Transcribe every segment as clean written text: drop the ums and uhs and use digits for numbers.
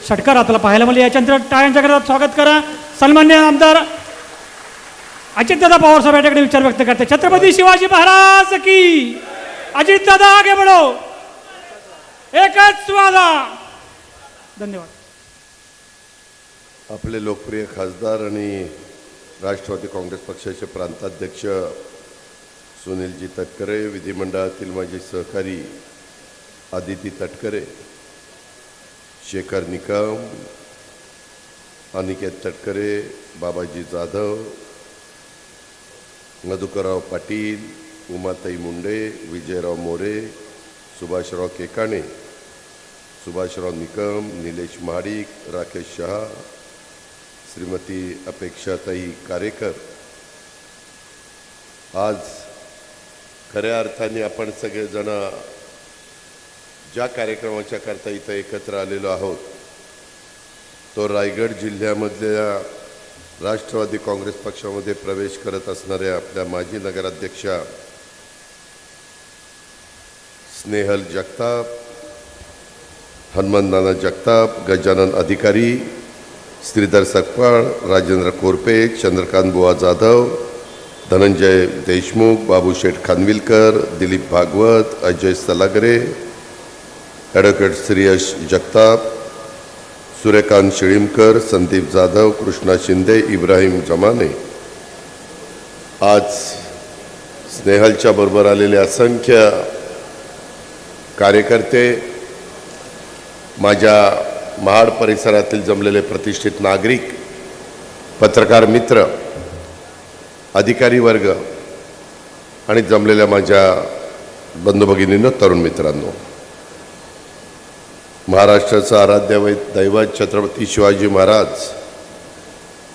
षटकार आपल्याला पाहायला मिळाले। याच्यानंतर टाळ्यांच्या गजरात स्वागत करा सन्मान्य आमदार अजितदादा पवार साहेब याकडे विचार व्यक्त करते। छत्रपती शिवाजी महाराज की। अजितदादा आगे बढ़ो, एकच वादा। धन्यवाद। आपले लोकप्रिय खासदार आणि राष्ट्रवादी काँग्रेस पक्षाचे प्रांताध्यक्ष सुनीलजी तटकरे, विधिमंडळातील माझे सहकारी आदिती तटकरे, शेखर निकम, अनिकेत तटकरे, बाबाजी जाधव, मधुकरराव पाटील, उमाताई मुंडे, विजयराव मोरे, सुभाषराव केकाणे, सुभाषराव निकम, निलेश महाडिक, राकेश शहा, श्रीमती अपेक्षाताई कारेकर, आज खऱ्या अर्थाने आपण सगळेजण ज्या कार्यक्रमाच्या करता इथं एकत्र आलेलो आहोत तो रायगड जिल्ह्यामधल्या राष्ट्रवादी काँग्रेस पक्षामध्ये प्रवेश करत असणाऱ्या आपल्या माजी नगराध्यक्षा स्नेहल जगताप, हनुमंतनाना जगताप, गजानन अधिकारी, श्रीधर सकपाळ, राजेंद्र कोरपे, चंद्रकांत बुवा जाधव, धनंजय देशमुख, बाबूशेठ खानविलकर, दिलीप भागवत, अजय सलागरे, ॲडव्होकेट श्रेयश जगताप, सूर्यकांत शिळीमकर, संदीप जाधव, कृष्णा शिंदे, इब्राहिम जमाने, आज स्नेहलच्या बरोबर आलेले असंख्य कार्यकर्ते, माझ्या महाड परिसरातील जमलेले प्रतिष्ठित नागरिक, पत्रकार मित्र, अधिकारी वर्ग आणि जमलेल्या माझ्या बंधू भगिनींनो, तरुण मित्रांनो, महाराष्ट्राचं आराध्य दैवत छत्रपती शिवाजी महाराज,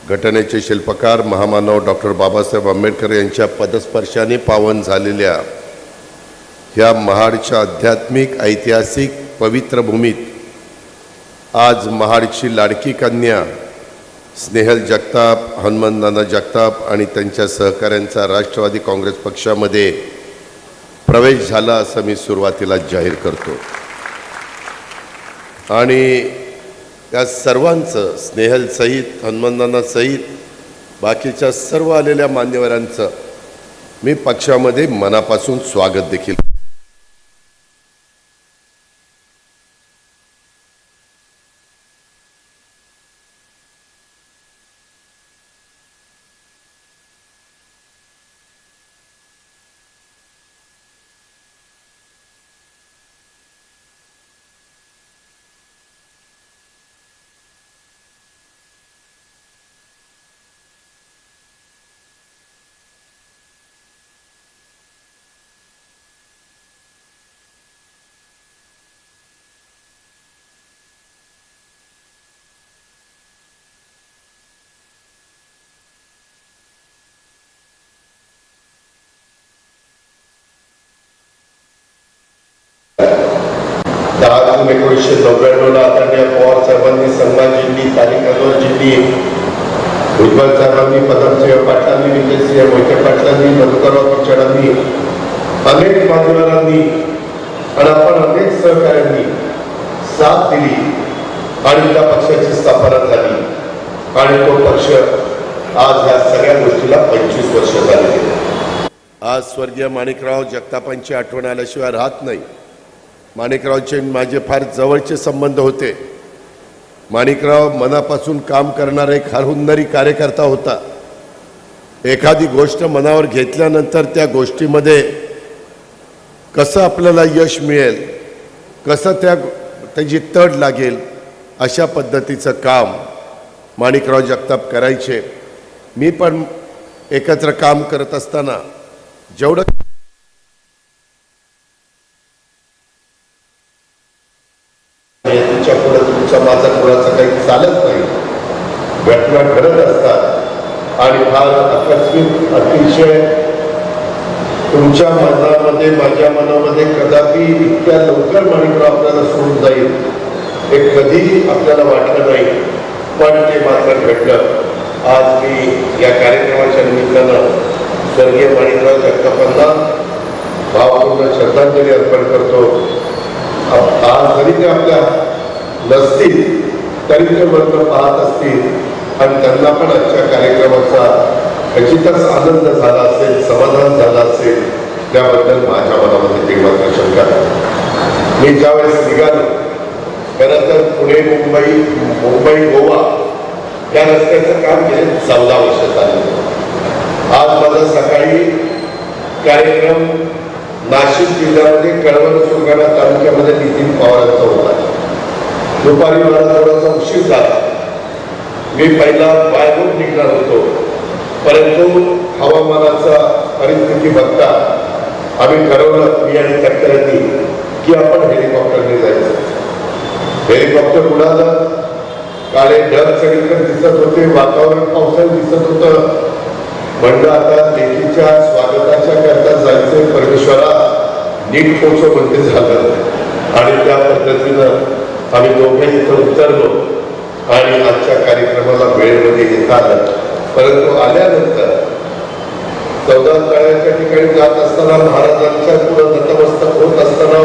घटनेचे शिल्पकार महामानव डॉक्टर बाबासाहेब आंबेडकर यांच्या पदस्पर्शाने पावन झालेल्या ह्या महाडच्या आध्यात्मिक ऐतिहासिक पवित्र भूमीत आज महाडची लाडकी कन्या स्नेहल जगताप, हनुमंतनाना जगताप आणि त्यांच्या सहकाऱ्यांचा राष्ट्रवादी काँग्रेस पक्षामध्ये प्रवेश झाला असं मी सुरुवातीला जाहीर करतो। आणि या सर्वांचं, स्नेहल सहित, हनुमंतनाना सहित बाकीच्या सर्व आलेल्या मान्यवरांचं मी पक्षामध्ये मनापासून स्वागत देखील। जून 1999 आदरणीय पवार साहेबांनी, संभाजींनी, तारिक अनवरजींनी, भुजबळ साहेबांनी, पदमसिंह पाटलांनी, विजयसिंह मोहिते पाटलांनी, मधुकरराव पिचडांनी, अनेक मान्यवरांनी आणि आपण अनेक सहकाऱ्यांनी साथ दिली आणि त्या पक्षाची स्थापना झाली आणि तो पक्ष आज ह्या सगळ्या गोष्टीला 25 वर्ष झाली। आज स्वर्गीय माणिकराव जगतापांची आठवण आल्याशिवाय राहत नाही। माणिकरावचे माझे फार जवळचे संबंध होते। माणिकराव मनापासून काम करणारा एक हुन्नरी कार्यकर्ता होता। एखादी गोष्ट मनावर घेतल्यानंतर त्या गोष्टीमध्ये कसं आपल्याला यश मिळेल, कसं त्याची तड लागेल, अशा पद्धतीचं काम माणिकराव जगताप करायचे। मी पण एकत्र काम करत असताना जेवढं माझा कोणाचा काही चालत नाही, घटना घडत असतात आणि फार आकस्मिक अतिशय तुमच्या मनामध्ये, माझ्या मनामध्ये कदापि इतक्या लवकर माणिकराव आपल्याला सोडून जाईल हे कधी आपल्याला वाटलं नाही, पण ते मात्र घडलं। आज मी या कार्यक्रमाच्या निमित्तानं स्वर्गीय माणिकराव जगतापांना भावपूर्ण श्रद्धांजली अर्पण करतो। आज जरी ते आपल्या नसतील तरी ते मात्र पाहत असतील आणि त्यांना पण आजच्या कार्यक्रमाचा खचितच आनंद झाला असेल, समाधान झाला असेल, त्याबद्दल माझ्या मनामध्ये ते मात्र शंका नाही. मी ज्यावेळेस निघालो, खरं तर पुणे मुंबई गोवा या रस्त्याचं काम गेले 14 वर्ष चाललं. आज माझा सकाळी कार्यक्रम नाशिक जिल्ह्यामध्ये कळवण सुरगाणा तालुक्यामध्ये नितीन पवारांचा होता. दुपारी मला थोडासा उशीर झाला. मी पहिला बायरोड निघणार होतो, परंतु हवामानाचा परिस्थिती बघता आम्ही ठरवलं, मी आणि तटकऱ्यांनी, की आपण हेलिकॉप्टरने जायचं. हेलिकॉप्टर उडालं, काळे ढग सगळीकडे दिसत होते, वातावरण पावसाळी दिसत होतं. म्हणलं आता लेकीच्या स्वागताच्या करता जायचं, परमेश्वरा नीट पोचो म्हणते झालं. आणि त्या पद्धतीनं आम्ही दोघेही इथं उतरलो आणि आजच्या कार्यक्रमाला वेळेमध्ये येता आलं. परंतु आल्यानंतर 14 तळ्याच्या ठिकाणी जात असताना, महाराजांच्या पुढे नतमस्तक होत असताना,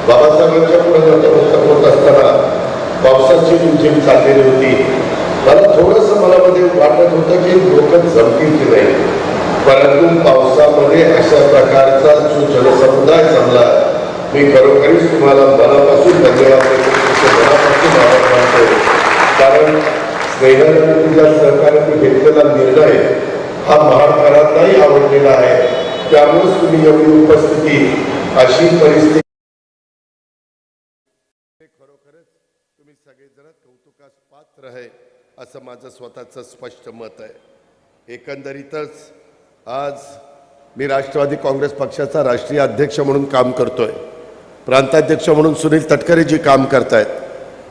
बाबासाहेबांच्या पुढे नतमस्तक होत असताना पावसाची रिमझिम चाललेली होती. मला थोडंसं मनामध्ये वाटत होतं की लोक जमतील की नाही, परंतु पावसामध्ये अशा प्रकारचा जो जनसमुदाय जमला, मी खरोखरीच तुम्हाला मनापासून धन्यवाद देतो, मनापासून आभार मानतो. कारण स्नेहाने तुझ्या सहकार्याने घेतलेला निर्णय हा महाराष्ट्रालाही आवडलेला आहे. त्यामुळेच तुम्ही एवढी उपस्थिती, अशी परिस्थिती, खरोखरच तुम्ही सगळेजण कौतुकास पात्र आहे असं माझं स्वतःचं स्पष्ट मत आहे. एकंदरीतच आज मी राष्ट्रवादी काँग्रेस पक्षाचा राष्ट्रीय अध्यक्ष म्हणून काम करतोय. प्रांताध्यक्ष म्हणून सुनील तटकरेजी काम करतायत.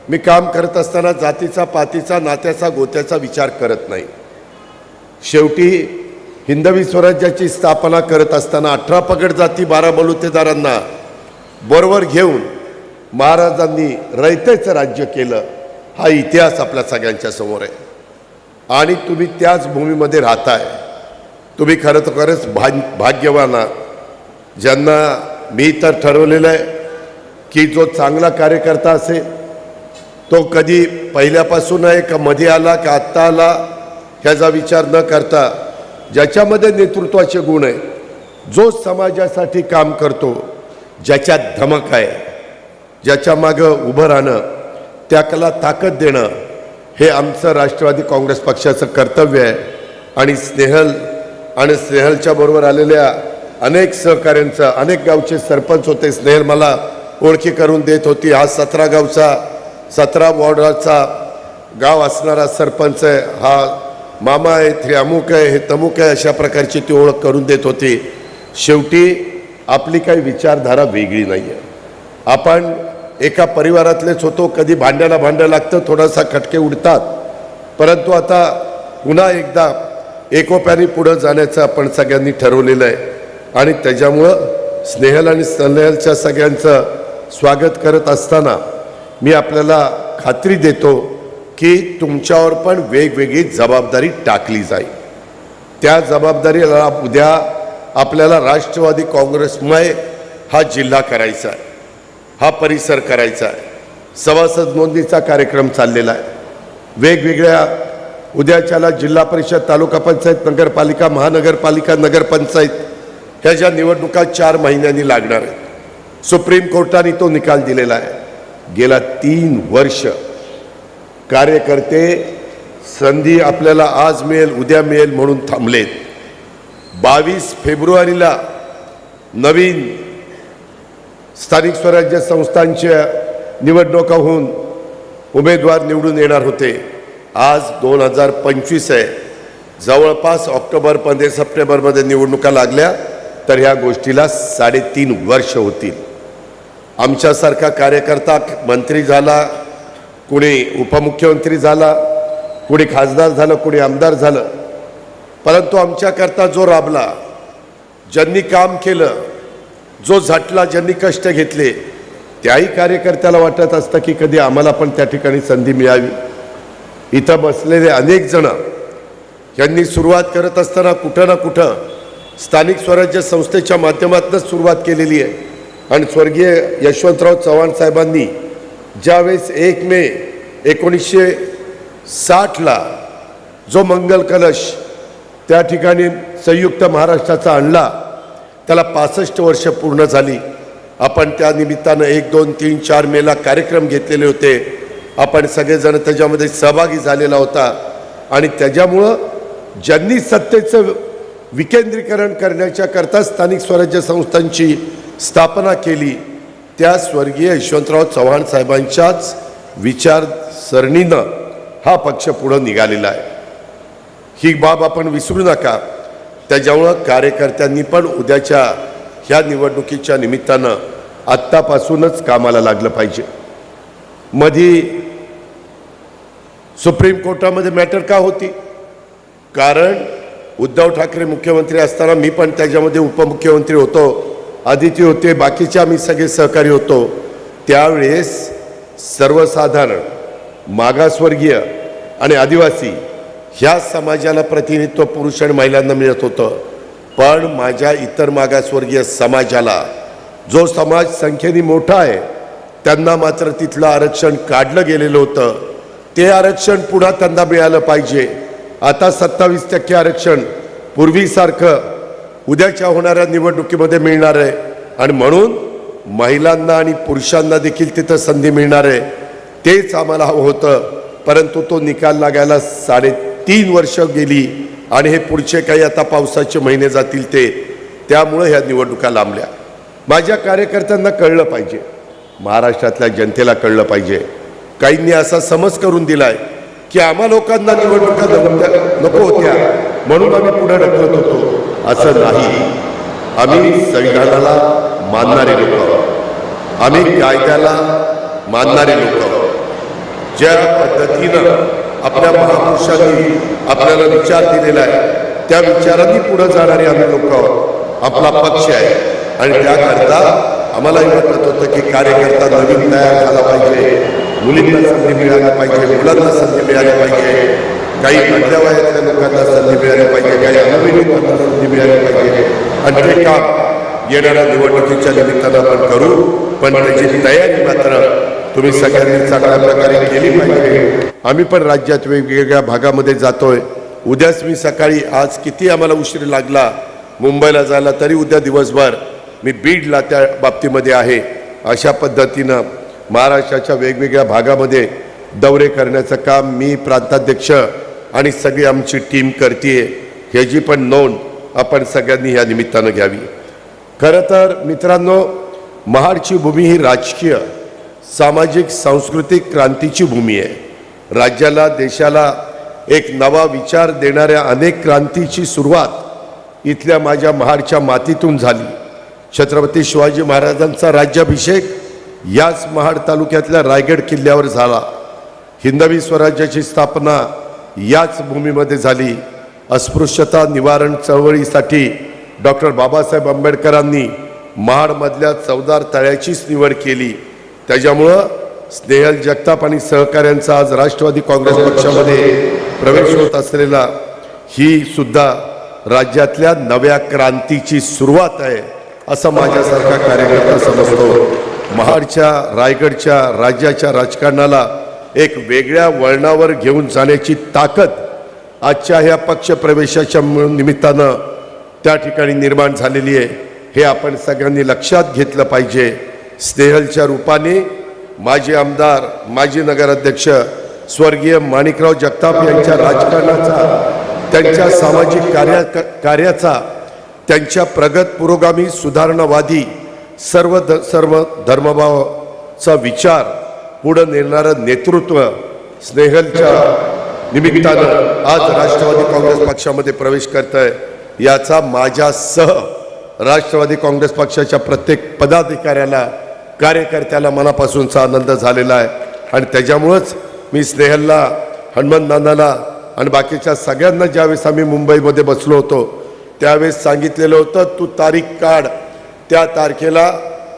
मी काम करत असताना जातीचा, पातीचा, नात्याचा, गोत्याचा विचार करत नाही. शेवटी हिंदवी स्वराज्याची स्थापना करत असताना 18 पगड जाती 12 बलुतेदारांना बरोबर घेऊन महाराजांनी रयतेचं राज्य केलं. हा इतिहास आपल्या सगळ्यांच्या समोर आहे आणि तुम्ही त्याच भूमीमध्ये राहताय. तुम्ही खरंच भाग्यवान आहात, ज्यांना मी तर ठरवलेलं आहे की जो चांगला कार्यकर्ता असेल तो कधी पहिल्यापासून आहे का मध्ये आला का आत्ता आला ह्याचा विचार न करता, ज्याच्यामध्ये नेतृत्वाचे गुण आहे, जो समाजासाठी काम करतो, ज्याच्यात धमक आहे, ज्याच्या मागं उभं राहणं, त्याला ताकद देणं, हे आमचं राष्ट्रवादी काँग्रेस पक्षाचं कर्तव्य आहे. आणि स्नेहलच्या बरोबर आलेल्या अनेक सहकाऱ्यांचं, अनेक गावचे सरपंच होते. स्नेहल मला ओळखी करून देत होती. हा 17 गावचा 17 वॉर्डाचा गाव असणारा सरपंच आहे, हा मामा आहे, हे अमुक आहे, हे तमुक आहे, अशा प्रकारची ती ओळख करून देत होती. शेवटी आपली काही विचारधारा वेगळी नाही आहे. आपण एका परिवारातलेच होतो. कधी भांड्याला भांडं लागतं, थोडासा खटके उडतात, परंतु आता पुन्हा एकदा एकोप्याने पुढं जाण्याचं आपण सगळ्यांनी ठरवलेलं आहे. आणि त्याच्यामुळं स्नेहल आणि स्नेहलच्या सगळ्यांचं स्वागत करत असताना मी आपल्याला खात्री देतो की तुमच्यावर पण वेगवेगळी जबाबदारी टाकली जाईल. त्या जबाबदारीला उद्या आपल्याला राष्ट्रवादी काँग्रेसमय हा जिल्हा करायचा आहे, हा परिसर करायचा आहे. सभासद नोंदणीचा कार्यक्रम चाललेला आहे. वेगवेगळ्या उद्याच्याला जिल्हा परिषद, तालुका पंचायत, नगरपालिका, महानगरपालिका, नगरपंचायत ह्या ज्या निवडणुका 4 महिन्यांनी लागणार आहेत. सुप्रीम कोर्टाने तो निकाल दिलेला आहे. गेला 3 वर्ष कार्यकर्ते संधी आपल्याला आज मिळेल, उद्या मिळेल म्हणून थांबलेत. 22 फेब्रुवारीला नवीन स्थानिक स्वराज्य संस्थांच्या निवडणुका होऊन उमेदवार निवडून येणार होते. आज 2025 आहे. जवळपास ऑक्टोबरमध्ये, सप्टेंबरमध्ये निवडणुका लागल्या तर ह्या गोष्टीला 3.5 वर्ष होतील. आमच्यासारखा कार्यकर्ता मंत्री झाला, कुणी उपमुख्यमंत्री झाला, कुणी खासदार झालं, कुणी आमदार झालं, परंतु आमच्याकरता जो राबला, ज्यांनी काम केलं, जो झटला, ज्यांनी कष्ट घेतले, त्याही कार्यकर्त्याला वाटत असतं की कधी आम्हाला पण त्या ठिकाणी संधी मिळावी. इथं बसलेले अनेक जण यांनी सुरुवात करत असताना कुठं ना कुठं स्थानिक स्वराज्य संस्थेच्या माध्यमातून सुरुवात केलेली आहे. आणि स्वर्गीय यशवंतराव चव्हाण साहेबांनी ज्यावेळेस 1 मे 1960ला जो मंगल कलश त्या ठिकाणी संयुक्त महाराष्ट्राचा आणला, त्याला 65 वर्ष पूर्ण झाली. आपण त्या निमित्तानं 1, 2, 3, 4 मेला कार्यक्रम घेतलेले होते. आपण सगळेजण त्याच्यामध्ये सहभागी झालेला होता. आणि त्याच्यामुळं ज्यांनी सत्तेचं विकेंद्रीकरण करण्याच्या करता स्थानिक स्वराज्य संस्थांची स्थापना केली, त्या स्वर्गीय यशवंतराव चव्हाण साहेबांच्याच विचारसरणीनं हा पक्ष पुढं निघालेला आहे. ही बाब आपण विसरू नका. त्याच्यामुळं कार्यकर्त्यांनी पण उद्याच्या ह्या निवडणुकीच्या निमित्तानं आत्तापासूनच कामाला लागलं पाहिजे. मधी सुप्रीम कोर्टामध्ये मॅटर का होती? कारण उद्धव ठाकरे मुख्यमंत्री असताना मी पण त्याच्यामध्ये उपमुख्यमंत्री होतो, आदिती होते, बाकीचे आम्ही सगळे सहकारी होतो. त्यावेळेस सर्वसाधारण मागासवर्गीय आणि आदिवासी ह्या समाजाला प्रतिनिधित्व पुरुष आणि महिलांना मिळत होतं. पण माझ्या इतर मागासवर्गीय समाजाला, जो समाज संख्येने मोठा आहे, त्यांना मात्र तिथलं आरक्षण काढलं गेलेलं होतं. ते आरक्षण पुन्हा त्यांना मिळालं पाहिजे. आता 27% आरक्षण पूर्वीसारखं उद्याच्या होणाऱ्या निवडणुकीमध्ये मिळणार आहे. आणि म्हणून महिलांना आणि पुरुषांना देखील तिथं संधी मिळणार आहे. तेच आम्हाला हवं होतं. परंतु तो निकाल लागायला 3.5 वर्ष गेली आणि हे पुढचे काही आता पावसाचे महिने जातील त्यामुळं ह्या निवडणुका लांबल्या. माझ्या कार्यकर्त्यांना कळलं पाहिजे, महाराष्ट्रातल्या जनतेला कळलं पाहिजे. काहींनी असा समज करून दिलाय की आम्हा लोकांना निवडणुका नको होत्या म्हणून आम्ही पुढे ढकलत होतो. असं नाही. आम्ही संविधानाला मानणारे लोक आहोत. आम्ही कायद्याला मानणारे लोक आहोत. ज्या पद्धतीनं आपल्या महापुरुषांनी आपल्याला विचार दिलेला आहे, त्या विचारांनी पुढे जाणारे आम्ही लोक आहोत. आपला पक्ष आहे आणि त्याकरता आम्हालाही वाटत होतं की कार्यकर्ता नवीन तयार झाला पाहिजे, मुलींना संधी मिळाली पाहिजे, मुलांना संधी मिळाली पाहिजे, काही मधल्या वयातल्या लोकांना संधी मिळाली पाहिजे, काही अनुभवी लोकांना संधी मिळाली पाहिजे. आणि ते काम येणाऱ्या निवडणुकीच्या निमित्तानं आपण करू. पण त्याची तयारी मात्र तुम्ही सगळ्यांनी चांगल्या प्रकारे केली पाहिजे. आम्ही पण राज्यात वेगवेगळ्या भागामध्ये जातोय. उद्याच मी सकाळी, आज किती आम्हाला उशीर लागला मुंबईला जायला, तरी उद्या दिवसभर मी बीडला त्या बाबतीमध्ये आहे. अशा पद्धतीनं महाराष्ट्राच्या वेगवेगळ्या भागामध्ये दौरे करण्याचं काम मी, प्रांताध्यक्ष आणि सगळी आमची टीम करते. ह्याची पण नोंद आपण सगळ्यांनी ह्या निमित्तानं घ्यावी. खरं तर मित्रांनो, महाडची भूमी ही राजकीय, सामाजिक, सांस्कृतिक क्रांतीची भूमी आहे. राज्याला, देशाला एक नवा विचार देणाऱ्या अनेक क्रांतीची सुरुवात इथल्या माझ्या महाडच्या मातीतून झाली. छत्रपती शिवाजी महाराजांचा राज्याभिषेक याच महाड तालुक्यातल्या रायगड किल्ल्यावर झाला. हिंदवी स्वराज्याची स्थापना याच भूमीमध्ये झाली. अस्पृश्यता निवारण चळवळीसाठी डॉक्टर बाबासाहेब आंबेडकरांनी महाडमधल्या चवदार तळ्याचीच निवड केली. त्याच्यामुळं स्नेहल जगताप आणि सहकाऱ्यांचा आज राष्ट्रवादी काँग्रेस पक्षामध्ये प्रवेश होत असलेला ही सुद्धा राज्यातल्या नव्या क्रांतीची सुरुवात आहे, असं माझ्यासारखा कार्यकर्ता समजतो. महाडच्या, रायगडच्या, राज्याच्या राजकारणाला एक वेगळ्या वळणावर घेऊन जाण्याची ताकद आजच्या ह्या पक्षप्रवेशाच्या निमित्तानं त्या ठिकाणी निर्माण झालेली आहे. हे आपण सगळ्यांनी लक्षात घेतलं पाहिजे. स्नेहलच्या रूपाने माजी आमदार, माजी नगराध्यक्ष स्वर्गीय माणिकराव जगताप यांच्या राजकारणाचा, त्यांच्या सामाजिक कार्याचा, त्यांच्या प्रगत पुरोगामी सुधारणावादी सर्व धर्मभावाचा विचार पुढे नेणारं नेतृत्व स्नेहलच्या निमित्तानं आज राष्ट्रवादी काँग्रेस पक्षामध्ये प्रवेश करत आहे. याचा माझ्यासह राष्ट्रवादी काँग्रेस पक्षाच्या प्रत्येक पदाधिकाऱ्याला, कार्यकर्त्याला मनापासूनचा आनंद झालेला आहे. आणि त्याच्यामुळंच मी स्नेहलला, हनुमंत नानाला आणि बाकीच्या सगळ्यांना ज्यावेळेस आम्ही मुंबईमध्ये बसलो होतो त्यावेळेस सांगितलेलं होतं, तू तारीख काढ, त्या तारखेला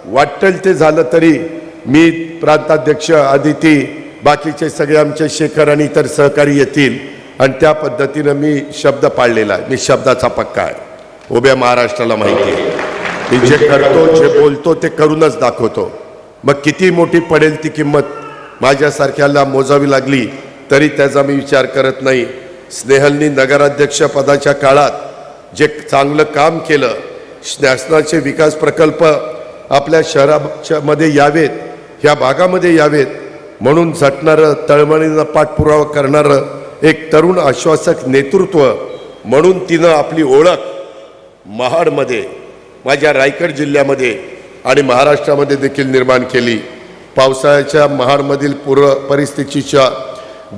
वाटेल ते झालं तरी मी, प्रांताध्यक्ष, आदिती, बाकीचे सगळे आमचे शेखर आणि इतर सहकारी येतील. आणि त्या पद्धतीनं मी शब्द पाळलेला आहे. मी शब्दाचा पक्का आहे. उभ्या महाराष्ट्राला माहिती आहे मी जे करतो, जे बोलतो ते करूनच दाखवतो. मग किती मोठी पडेल ती किंमत माझ्यासारख्याला मोजावी लागली तरी त्याचा मी विचार करत नाही. स्नेहलनी नगराध्यक्ष पदाच्या काळात जे चांगलं काम केलं, शासनाचे विकास प्रकल्प आपल्या शहरामध्ये यावेत, ह्या भागामध्ये यावेत म्हणून झटणारं, तळमळीनं पाठपुरावा करणारं एक तरुण आश्वासक नेतृत्व म्हणून तिनं आपली ओळख महाडमध्ये, माझ्या रायगड जिल्ह्यामध्ये आणि महाराष्ट्रामध्ये देखील निर्माण केली. पावसाळ्याच्या महाडमधील पूर परिस्थितीच्या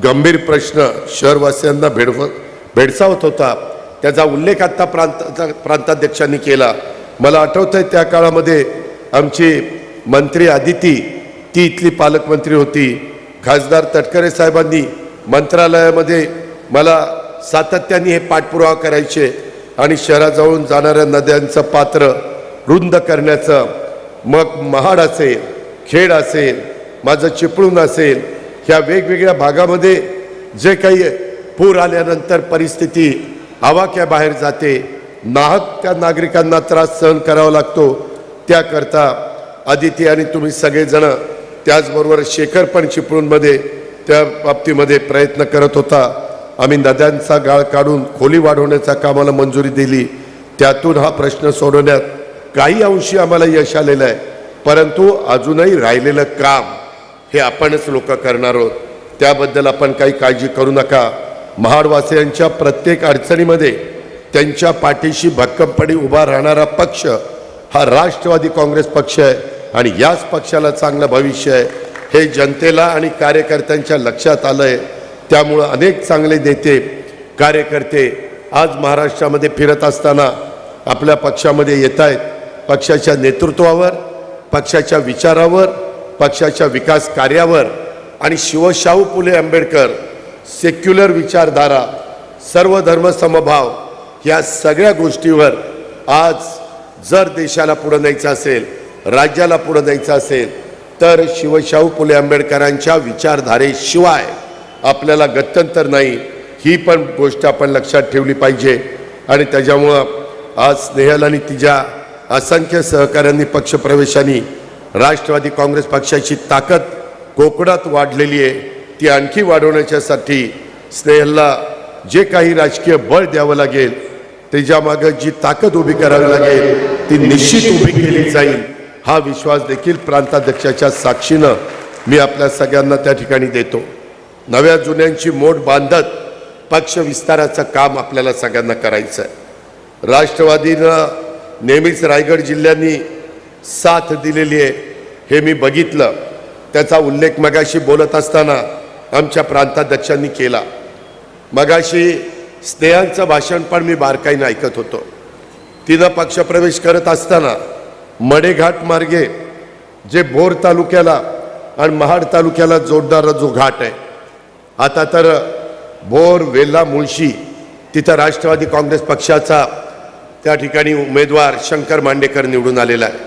गंभीर प्रश्न शहरवासियांना भेडसावत होता, त्याचा उल्लेख आता प्रांताध्यक्षांनी केला. मला आठवतंय त्या काळामध्ये आमची मंत्री आदिती, ती इथली पालकमंत्री होती. खासदार तटकरे साहेबांनी मंत्रालयामध्ये मला सातत्याने हे पाठपुरावा करायचे आणि शहराजवळून जाणाऱ्या नद्यांचं पात्र रुंद करण्याचं, मग महाड असेल, खेड असेल, माझं चिपळूण असेल, ह्या वेगवेगळ्या भागामध्ये जे काही पूर आल्यानंतर परिस्थिती आवाक्याबाहेर जाते, नाहक त्या नागरिकांना त्रास सहन करावा लागतो, त्याकरता आदिती आणि तुम्ही सगळेजण, त्याचबरोबर शेखर पण चिपळूणमध्ये त्या बाबतीमध्ये प्रयत्न करत होता. आम्ही नद्यांचा गाळ काढून खोली वाढवण्याच्या कामाला मंजुरी दिली. त्यातून हा प्रश्न सोडवण्यात काही अंशी आम्हाला यश आलेलं आहे, परंतु अजूनही राहिलेलं काम हे आपणच लोक करणार आहोत. त्याबद्दल आपण काही काळजी करू नका. महाडवासियांच्या प्रत्येक अडचणीमध्ये त्यांच्या पाठीशी भक्कमपणे उभा राहणारा पक्ष हा राष्ट्रवादी काँग्रेस पक्ष आहे आणि याच पक्षाला चांगलं भविष्य आहे हे जनतेला आणि कार्यकर्त्यांच्या लक्षात आलं आहे. त्यामुळं अनेक चांगले नेते, कार्यकर्ते आज महाराष्ट्रामध्ये फिरत असताना आपल्या पक्षामध्ये येत आहेत. पक्षाच्या नेतृत्वावर, पक्षाच्या विचारावर, पक्षाच्या विकास कार्यावर आणि शिवशाहू फुले आंबेडकर सेक्युलर विचारधारा, सर्व धर्म समभाव या सगळ्या गोष्टीवर आज जर देशाला पुढे न्यायचं असेल, राज्याला पुढे न्यायचं असेल तर शिवशाहू फुले आंबेडकरांच्या विचारधारेशिवाय आपल्याला गत्यंतर नाही. ही पण गोष्ट आपण लक्षात ठेवली पाहिजे. आणि त्याच्यामुळं आज स्नेहल आणि तिच्या असंख्य सहकाऱ्यांनी, पक्षप्रवेशांनी राष्ट्रवादी काँग्रेस पक्षाची ताकद कोकणात वाढलेली आहे, ती आणखी वाढवण्याच्यासाठी स्नेहलला जे काही राजकीय बळ द्यावं लागेल, त्याच्यामागं जी ताकद उभी करावी लागेल ती निश्चित उभी केली जाईल. हा विश्वास देखील प्रांताध्यक्षाच्या साक्षीनं मी आपल्या सगळ्यांना त्या ठिकाणी देतो. नव्या जुन्यांची मोठ बांधत पक्ष विस्ताराचं काम आपल्याला सगळ्यांना करायचं आहे. राष्ट्रवादीनं नेहमीच रायगड जिल्ह्यांनी साथ दिलेली आहे हे मी बघितलं. त्याचा उल्लेख मगाशी बोलत असताना आमच्या प्रांताध्यक्षांनी केला. मगाशी स्नेहांचं भाषण पण मी बारकाईनं ऐकत होतो. तिनं पक्षप्रवेश करत असताना मडेघाट मार्गे जे भोर तालुक्याला आणि महाड तालुक्याला जोडणारा जो घाट आहे, आता तर भोर, वेल्हा, मुळशी तिथं राष्ट्रवादी काँग्रेस पक्षाचा त्या ठिकाणी उमेदवार शंकर मांडेकर निवडून आलेला आहे.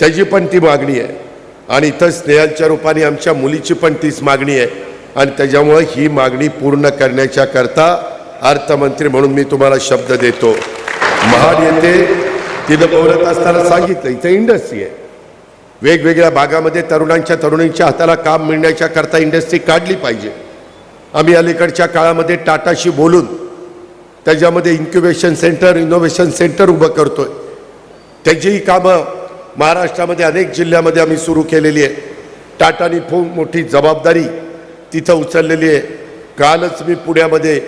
त्याची पण ती मागणी आहे आणि इथं स्नेहलच्या रूपाने आमच्या मुलीची पण तीच मागणी आहे. आणि त्याच्यामुळं ही मागणी पूर्ण करण्याच्या करता अर्थमंत्री म्हणून मी तुम्हाला शब्द देतो. महाड येथे तिथं बोलत असताना सांगितलं इथं इंडस्ट्री आहे, वेगवेगळ्या भागामध्ये तरुणांच्या हाताला काम मिळण्याच्या करता इंडस्ट्री काढली पाहिजे. आम्ही अलीकडच्या काळामध्ये टाटाशी बोलून त्याच्यामध्ये इन्क्युबेशन सेंटर, इनोव्हेशन सेंटर उभं करतोय. त्याचीही कामं महाराष्ट्रामध्ये अनेक जिल्ह्यामध्ये आम्ही सुरू केलेली आहे. टाटानी खूप मोठी जबाबदारी तिथं उचललेली आहे. कालच मी पुण्यामध्ये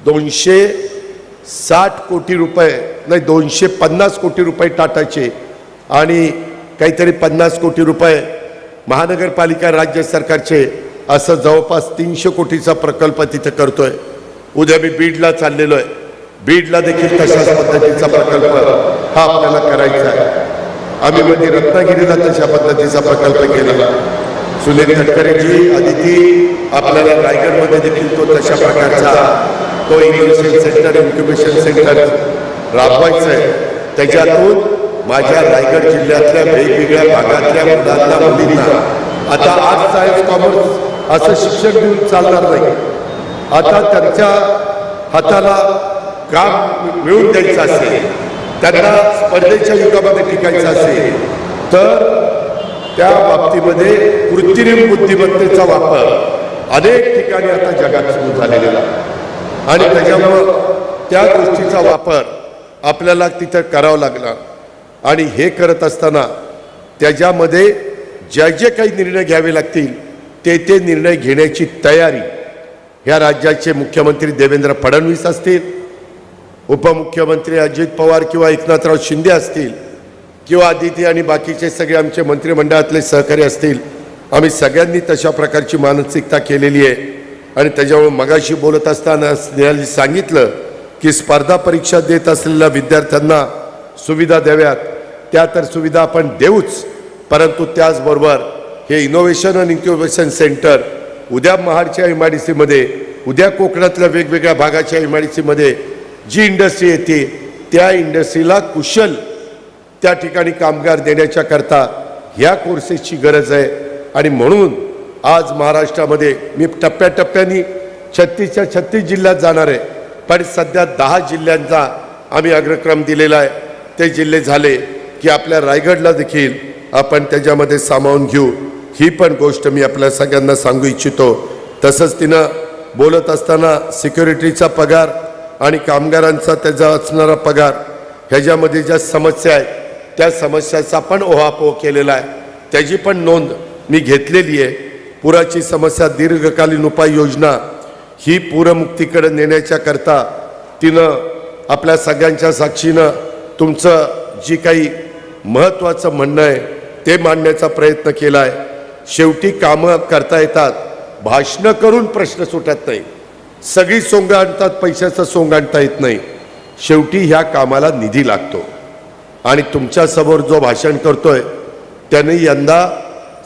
260 कोटी रुपये, नाही 250 कोटी रुपये टाटाचे आणि काहीतरी 50 कोटी रुपये महानगरपालिका राज्य सरकारचे, असं जवळपास 300 कोटीचा प्रकल्प तिथं करतोय. उद्या मी बीडला चाललेलो आहे. बीडला देखील तशाच पद्धतीचा प्रकल्प हा आपल्याला करायचा आहे. आम्ही मध्ये रत्नागिरीला तशा पद्धतीचा प्रकल्प केला. सुनील तटकरेजी, आदिती, आपल्याला रायगडमध्ये देखील तो तशा प्रकारचा तो इनोव्हेशन सेंटर, इन्क्युबेशन सेंटर राबवायचं आहे. त्याच्यातून माझ्या रायगड जिल्ह्यातल्या वेगवेगळ्या भागातल्या मुलांना, मुलींना आता आर्ट्स, सायन्स, कॉमर्स असं शिक्षण देऊन चालणार नाही. आता त्यांच्या हाताला काम मिळवून द्यायचं असेल, त्यांना स्पर्धेच्या युगामध्ये टिकायचं असेल तर त्या बाबतीमध्ये कृत्रिम बुद्धिमत्तेचा वापर अनेक ठिकाणी आता जगात सुरू झालेला आहे आणि त्याच्यामुळं त्या गोष्टीचा वापर आपल्याला तिथं करावा लागला आणि हे करत असताना त्याच्यामध्ये जे जे काही निर्णय घ्यावे लागतील ते निर्णय घेण्याची तयारी ह्या राज्याचे मुख्यमंत्री देवेंद्र फडणवीस असतील, उपमुख्यमंत्री अजित पवार किंवा एकनाथराव शिंदे असतील किंवा आदिती आणि बाकीचे सगळे आमचे मंत्रिमंडळातले सहकारी असतील, आम्ही सगळ्यांनी तशा प्रकारची मानसिकता केलेली आहे. आणि त्याच्यामुळे मगाशी बोलत असताना स्नेहाली सांगितलं की स्पर्धा परीक्षा देत असलेल्या विद्यार्थ्यांना सुविधा द्याव्यात, त्या तर सुविधा आपण देऊच, परंतु त्याचबरोबर हे इनोव्हेशन आणि इन्क्युबेशन सेंटर उद्या महाडच्या MIDC मध्ये, उद्या कोकणातल्या वेगवेगळ्या भागाच्या MIDC मध्ये जी इंडस्ट्री येते त्या इंडस्ट्रीला कुशल त्या ठिकाणी कामगार देण्याच्या करता ह्या कोर्सेसची गरज आहे. आणि म्हणून आज महाराष्ट्रामध्ये मी टप्प्याटप्प्याने 36च्या 36 जिल्ह्यात जाणार आहे, पण सध्या 10 जिल्ह्यांचा आम्ही अग्रक्रम दिलेला आहे. ते जिल्हे झाले की आपल्या रायगडला देखील आपण त्याच्यामध्ये सामावून घेऊ. ही पण गोष्ट मी आपल्या सगळ्यांना सांगू इच्छितो. तसंच तिनं बोलत असताना सिक्युरिटीचा पगार आणि कामगारांचा त्याचा असणारा पगार ह्याच्यामध्ये ज्या समस्या आहेत त्या समस्याचा पण ओहापोह केलेला आहे, त्याची पण नोंद मी घेतलेली आहे. पुराची समस्या, दीर्घकालीन उपाययोजना ही पूरमुक्तीकडे नेण्याच्या करता तिनं आपल्या सगळ्यांच्या साक्षीनं तुमचं जी काही महत्त्वाचं म्हणणं आहे ते मांडण्याचा प्रयत्न केला आहे. शेवटी कामं करता येतात, भाषणं करून प्रश्न सुटत नाही. सगळी सोंग आणतात, पैशाचं सोंग आणता येत नाही. शेवटी ह्या कामाला निधी लागतो आणि तुमच्यासमोर जो भाषण करतोय त्याने यंदा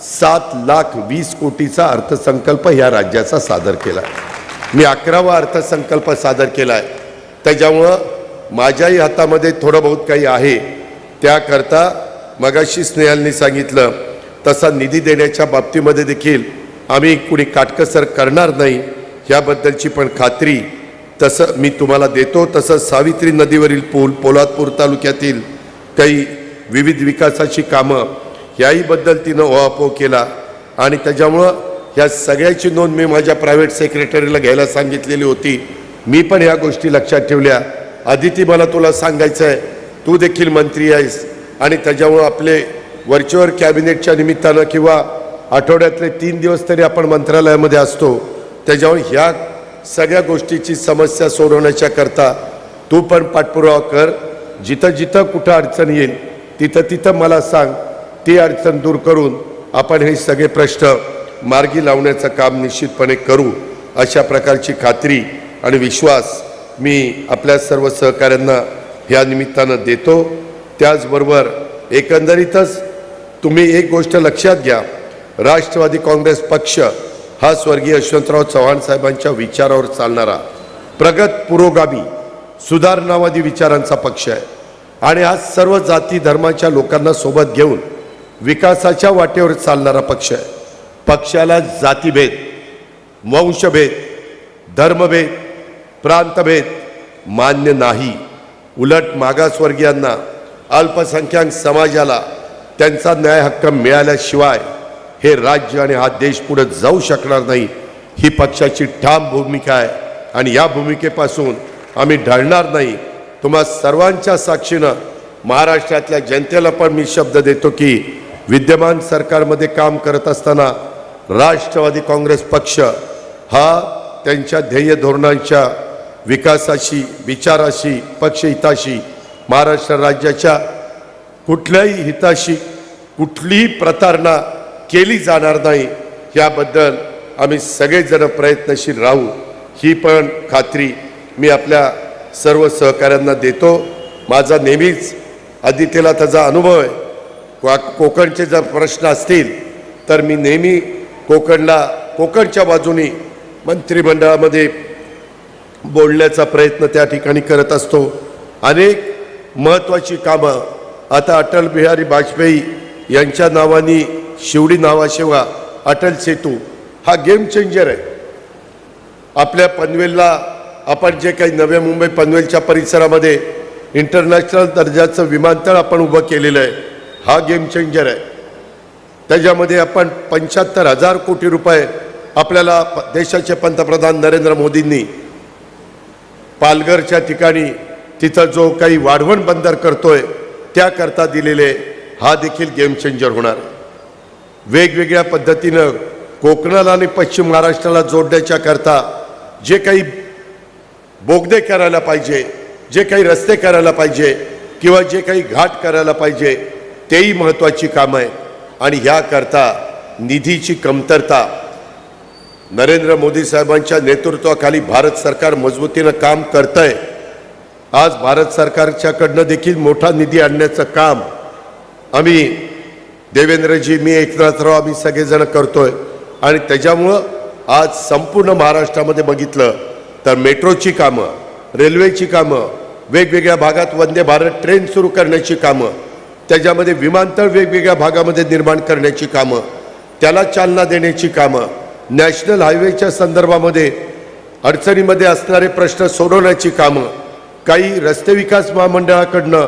7,20,00,000 अर्थसंकल्प ह्या राज्याचा सादर केला. मी 11वा अर्थसंकल्प सादर केला आहे. त्याच्यामुळं माझ्याही हातामध्ये थोडं बहुत काही आहे. त्याकरता मगाशी स्नेहालनी सांगितलं तसा निधी देण्याच्या बाबतीमध्ये देखील आम्ही कुणी काटकसर करणार नाही ह्याबद्दलची पण खात्री तसं मी तुम्हाला देतो. तसंच सावित्री नदीवरील पूल, पोलादपूर तालुक्यातील काही विविध विकासाची कामं याहीबद्दल तिनं ओहापोह केला आणि त्याच्यामुळं ह्या सगळ्याची नोंद मी माझ्या प्रायव्हेट सेक्रेटरीला घ्यायला सांगितलेली होती. मी पण ह्या गोष्टी लक्षात ठेवल्या. आदिती, मला तुला सांगायचं आहे, तू देखील मंत्री आहेस आणि त्याच्यामुळं आपले व्हर्च्युअल कॅबिनेटच्या निमित्तानं किंवा आठवड्यातले 3 दिवस तरी आपण मंत्रालयामध्ये असतो. त्याच्यामुळे ह्या सगळ्या गोष्टीची समस्या सोडवण्याच्या करता तू पण पाठपुरावा कर. जिथं जिथं कुठं अडचण येईल तिथं तिथं मला सांग, ती अडचण दूर करून आपण हे सगळे प्रश्न मार्गी लावण्याचं काम निश्चितपणे करू. अशा प्रकारची खात्री आणि विश्वास मी आपल्या सर्व सहकाऱ्यांना ह्या निमित्तानं देतो. त्याचबरोबर एकंदरीतच तुम्ही एक गोष्ट लक्षात घ्या, राष्ट्रवादी काँग्रेस पक्ष हा स्वर्गीय यशवंतराव चव्हाण साहेबांच्या विचारावर चालणारा प्रगत, पुरोगामी, सुधारणावादी विचारांचा पक्ष आहे आणि हा सर्व जाती धर्माच्या लोकांना सोबत घेऊन विकासाच्या वाटेवर चालणारा पक्ष आहे. पक्षाला जातीभेद, वंशभेद, धर्मभेद, प्रांतभेद मान्य नाही. उलट मागासवर्गीयांना, अल्पसंख्याक समाजाला त्यांचा न्याय हक्क मिळाल्याशिवाय हे राज्य आणि हा देश पुढे जाऊ शकणार नाही. ही पक्षाची ठाम भूमिका आहे आणि या भूमिकेपासून आम्ही ढळणार नाही. तुम्हा सर्वांच्या साक्षीनं महाराष्ट्रातल्या जनतेला पण मी शब्द देतो की विद्यमान सरकारमध्ये काम करत असताना राष्ट्रवादी काँग्रेस पक्ष हा त्यांच्या ध्येय धोरणांच्या विकासाशी, विचाराशी, पक्षहिताशी, महाराष्ट्र राज्याच्या कुठल्याही हिताशी कुठलीही प्रतारणा केली जाणार नाही याबद्दल आम्ही सगळेजण प्रयत्नशील राहू. ही पण खात्री मी आपल्या सर्व सहकाऱ्यांना देतो. माझा नेहमीच आदित्यला त्याचा अनुभव आहे. कोकणचे जर प्रश्न असतील तर मी नेहमी कोकणच्या बाजूनी मंत्रिमंडळामध्ये बोलण्याचा प्रयत्न त्या ठिकाणी करत असतो. अनेक महत्त्वाची कामं आता अटल बिहारी वाजपेयी यांच्या नावाने शिवडी नावाशिवाय अटल सेतू हा गेम चेंजर आहे. आपल्या पनवेलला आपण जे काही नव्या मुंबई पनवेलच्या परिसरामध्ये इंटरनॅशनल दर्जाचं विमानतळ आपण उभं केलेलं आहे, हा गेम चेंजर आहे. त्याच्यामध्ये आपण 75,000 कोटी रुपये आपल्याला देशाचे पंतप्रधान नरेंद्र मोदींनी पालघरच्या ठिकाणी तिथं जो काही वाढवण बंदर करतोय त्याकरता दिलेले, हा देखील गेम चेंजर होणार आहे. वेगवेगळ्या पद्धतीनं कोकणाला आणि पश्चिम महाराष्ट्राला जोडण्याच्या करता जे काही बोगदे करायला पाहिजे, जे काही रस्ते करायला पाहिजे किंवा जे काही घाट करायला पाहिजे तेही महत्त्वाची कामं आहेत. आणि ह्याकरता निधीची कमतरता, नरेंद्र मोदी साहेबांच्या नेतृत्वाखाली भारत सरकार मजबूतीनं काम करतंय. आज भारत सरकारच्याकडनं देखील मोठा निधी आणण्याचं काम आम्ही, देवेंद्रजी, मी, एकनाथराव, आम्ही सगळेजण करतोय. आणि त्याच्यामुळं आज संपूर्ण महाराष्ट्रामध्ये बघितलं तर मेट्रोची कामं, रेल्वेची कामं, वेगवेगळ्या भागात वंदे भारत ट्रेन सुरू करण्याची कामं, त्याच्यामध्ये विमानतळ वेगवेगळ्या भागामध्ये निर्माण करण्याची कामं, त्याला चालना देण्याची कामं, नॅशनल हायवेच्या संदर्भामध्ये अडचणीमध्ये असणारे प्रश्न सोडवण्याची कामं, काही रस्ते विकास महामंडळाकडनं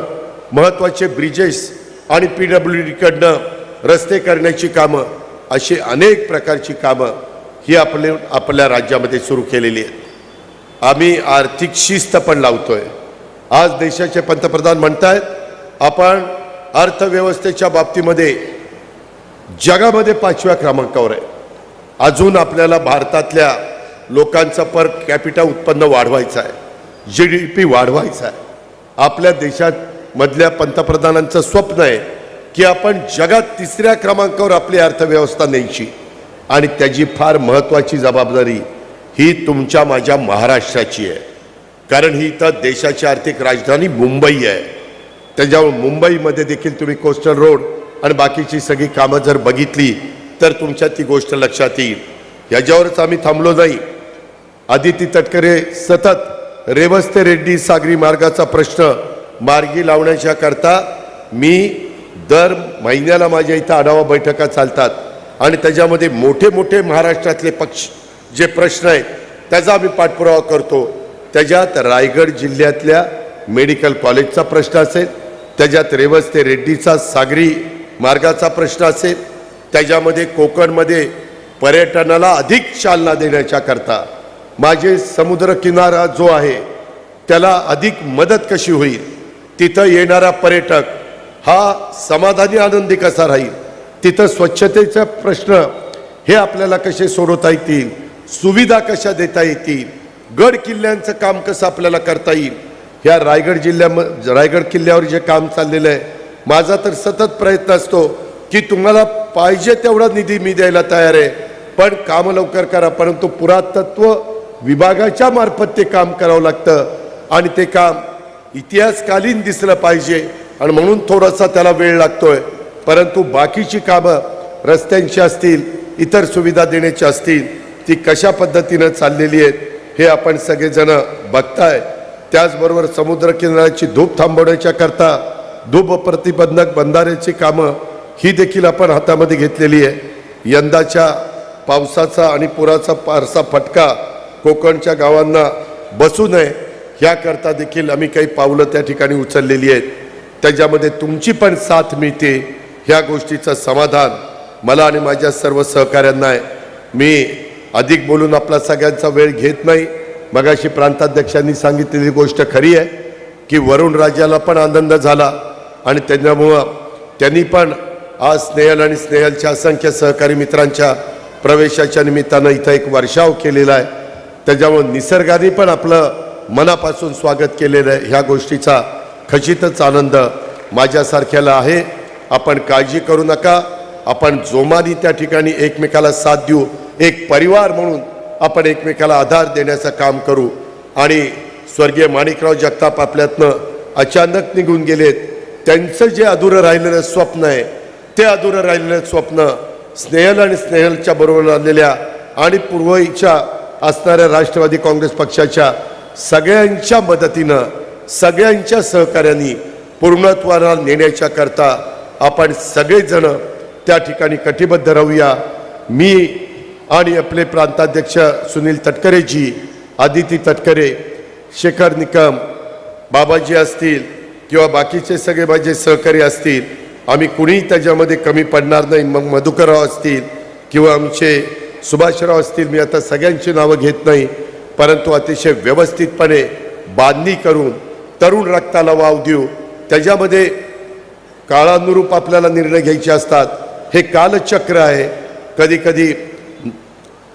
महत्त्वाचे ब्रिजेस आणि PWDकडनं रस्ते करण्याची कामं, अशी अनेक प्रकारची कामं ही आपल्या राज्यामध्ये सुरू केलेली आहेत. आम्ही आर्थिक शिस्त पण लावतोय. आज देशाचे पंतप्रधान म्हणतायत आपण अर्थव्यवस्थेच्या बाबतीमध्ये जगामध्ये 5व्या क्रमांकावर आहे. अजून आपल्याला भारतातल्या लोकांचं पर कॅपिटा उत्पन्न वाढवायचं आहे, GDP वाढवायचा आहे. आपल्या देशात मधल्या पंतप्रधानांचं स्वप्न आहे की आपण जगात 3ऱ्या क्रमांकावर आपली अर्थव्यवस्था न्यायची. आणि त्याची फार महत्त्वाची जबाबदारी ही तुमच्या माझ्या महाराष्ट्राची आहे. कारण ही तर देशाची आर्थिक राजधानी मुंबई आहे. त्याच्यामुळे मुंबईमध्ये देखील तुम्ही कोस्टल रोड आणि बाकीची सगळी कामं जर बघितली तर तुमच्या ती गोष्ट लक्षात येईल. याच्यावरच आम्ही थांबलो नाही. आदिती तटकरे सतत रेवस्ते रेड्डी सागरी मार्गाचा प्रश्न मार्गी लावण्याच्या करता मी दर महिन्याला माझ्या इथं आढावा बैठका चालतात आणि त्याच्यामध्ये मोठे मोठे महाराष्ट्रातले पक्ष जे प्रश्न आहेत त्याचा आम्ही पाठपुरावा करतो. त्याच्यात रायगड जिल्ह्यातल्या मेडिकल कॉलेजचा प्रश्न असेल, त्याच्यात रेवस्ते रेड्डीचा सागरी मार्गाचा प्रश्न असेल, त्याच्यामध्ये कोकणमध्ये पर्यटनाला अधिक चालना देण्याच्या करता माझे समुद्रकिनारा जो आहे त्याला अधिक मदत कशी होईल, तिथं येणारा पर्यटक हा समाधानी आनंदी कसा राहील, तिथं स्वच्छतेचा प्रश्न हे आपल्याला कसे सोडवता येतील, सुविधा कशा देता येतील, गड किल्ल्यांचं काम कसं आपल्याला करता येईल. ह्या रायगड किल्ल्यावर जे काम चाललेलं आहे, माझा तर सतत प्रयत्न असतो की तुम्हाला पाहिजे तेवढा निधी मी द्यायला तयार आहे, पण काम लवकर करा. परंतु पुरातत्व विभागाच्या मार्फत ते काम करावं लागतं आणि ते काम इतिहासकालीन दिसलं पाहिजे आणि म्हणून थोडासा त्याला वेळ लागतोय. परंतु बाकीची कामं रस्त्यांची असतील, इतर सुविधा देण्याची असतील, ती कशा पद्धतीनं चाललेली आहेत हे आपण सगळेजण बघताय. त्याचबरोबर समुद्रकिनाऱ्याची धूप थांबवण्याच्या करता धूप प्रतिबंधक बंधाऱ्याची कामं ही देखील आपण हातामध्ये घेतलेली आहे. यंदाच्या पावसाचा आणि पुराचा फारसा फटका कोकणच्या गावांना बसू नये ह्याकरता देखील आम्ही काही पावलं त्या ठिकाणी उचललेली आहेत. त्याच्यामध्ये तुमची पण साथ मिळते ह्या गोष्टीचं समाधान मला आणि माझ्या सर्व सहकाऱ्यांना आहे. मी अधिक बोलून आपला सगळ्यांचा वेळ घेत नाही. मगाशी प्रांताध्यक्षांनी सांगितलेली गोष्ट खरी आहे की वरुण राजाला पण आनंद झाला आणि त्याच्यामुळं त्यांनी पण आज स्नेहल आणि स्नेहलच्या असंख्य सहकारी मित्रांच्या प्रवेशाच्या निमित्तानं इथं एक वर्षाव केलेला आहे. त्याच्यामुळं निसर्गाने पण आपलं मनापासून स्वागत केलेलं आहे. ह्या गोष्टीचा खचितच आनंद माझ्यासारख्याला आहे. आपण काळजी करू नका. आपण जोमाने त्या ठिकाणी एकमेकाला साथ देऊ. एक परिवार म्हणून आपण एकमेकाला आधार देण्याचं काम करू. आणि स्वर्गीय माणिकराव जगताप आपल्यातनं अचानक निघून गेलेत. त्यांचं जे अधुरं राहिलेलं स्वप्न आहे ते अधुरं राहिलेलं स्वप्न स्नेहल आणि स्नेहलच्या बरोबर आलेल्या आणि पूर्वीच्या असणाऱ्या राष्ट्रवादी काँग्रेस पक्षाच्या सगळ्यांच्या मदतीनं, सगळ्यांच्या सहकार्याने पूर्णत्वाला नेण्याच्या करता आपण सगळेजण त्या ठिकाणी कटिबद्ध राहूया. मी आणि आपले प्रांताध्यक्ष सुनील तटकरेजी, आदिती तटकरे, शेखर निकम, बाबाजी असतील किंवा बाकीचे सगळे माझे सहकारी असतील, आम्ही कुणीही त्याच्यामध्ये कमी पडणार नाही. मग मधुकरराव असतील किंवा आमचे सुभाषराव असतील, मी आता सगळ्यांची नावं घेत नाही, परंतु अतिशय व्यवस्थितपणे बांधणी करून तरुण रक्ताला वाव देऊ. त्याच्यामध्ये काळानुरूप आपल्याला निर्णय घ्यायचे असतात. हे कालचक्र आहे. कधी कधी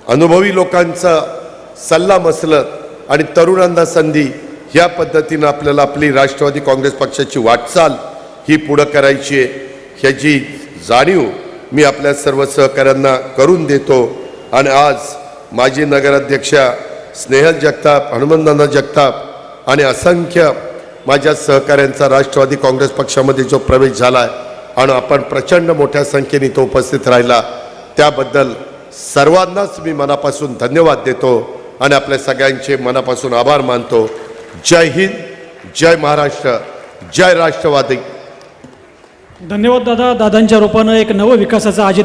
अनुभवी लोकांचा सल्ला मसलत आणि तरुणांना संधी, ह्या पद्धतीनं आपल्याला आपली राष्ट्रवादी काँग्रेस पक्षाची वाटचाल ही पुढं करायची आहे. ह्याची जाणीव मी आपल्या सर्व सहकाऱ्यांना करून देतो. आणि आज माजी नगराध्यक्षा स्नेहल जगताप, हनुमंतनाना जगताप आणि असंख्य माझ्या सहकाऱ्यांचा राष्ट्रवादी काँग्रेस पक्षामध्ये जो प्रवेश झाला आहे आणि आपण प्रचंड मोठ्या संख्येने तो उपस्थित राहिला, त्याबद्दल सर्वांनाच मी मनापासून धन्यवाद देतो आणि आपल्या सगळ्यांचे मनापासून आभार मानतो. जय हिंद, जय महाराष्ट्र, जय राष्ट्रवादी. धन्यवाद दादा. दादांच्या रूपानं एक नवं विकासाचा अजित